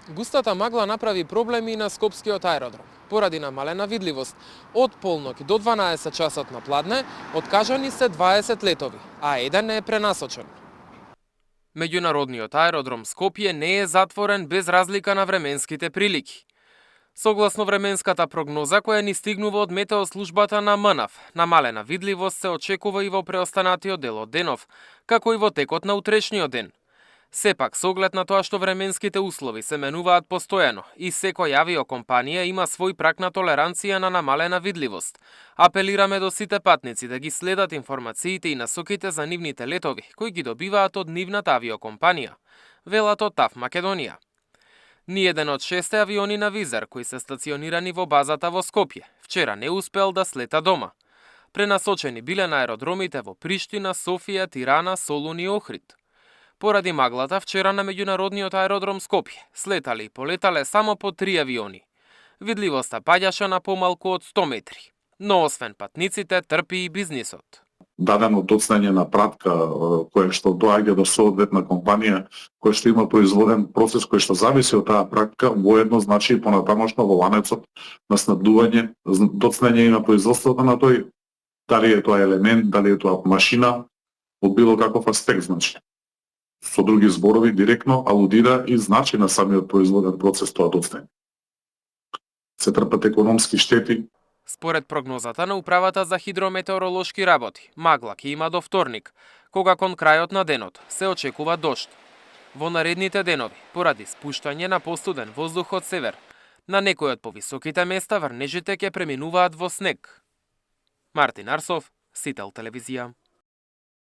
Густата магла направи проблеми на скопскиот аеродром. Поради намалена видливост, од полноќ до 12 часот на пладне, откажани се 20 летови, а еден е пренасочен. Меѓународниот аеродром Скопје не е затворен без разлика на временските прилики. Согласно временската прогноза која ни стигнува од метеослужбата на МНАФ, намалена видливост се очекува и во преостанатиот дел од денов, како и во текот на утрешниот ден. Сепак, со оглед на тоа што временските услови се менуваат постојано и секој авиокомпанија има свој праг на толеранција на намалена видливост, апелираме до сите патници да ги следат информациите и насоките за нивните летови, кои ги добиваат од нивната авиокомпанија, велат од ТАВ Македонија. Ниеден од 6 авиони на Визер, кои се стационирани во базата во Скопје, вчера не успел да слета дома. Пренасочени биле на аеродромите во Приштина, Софија, Тирана, Солун и Охрид. Поради маглата, вчера на меѓународниот аеродром Скопје слетале и полетале само по 3 авиони. Видливоста паѓаше на помалку од 100 метри. Но освен патниците, трпи и бизнисот. Дадено доцнење на пратка која што доаѓа до соодветна компанија, која што има производен процес кој што зависи од таа пратка, воедно значи и понатамошно во ланецот на снабдување, доцнење и на производството на тој, дали е тоа елемент, дали е тоа машина, од било каков аспект значи. Со други зборови, директно алудира и значи на самиот производен процес тоа доцнење. Се трпат економски штети. Според прогнозата на Управата за хидрометеоролошки работи, магла ќе има до вторник, кога кон крајот на денот се очекува дожд. Во наредните денови, поради спуштање на постуден воздух од север, на некои од повисоките места врнежите ќе преминуваат во снег. Мартин Арсов, Сител телевизија.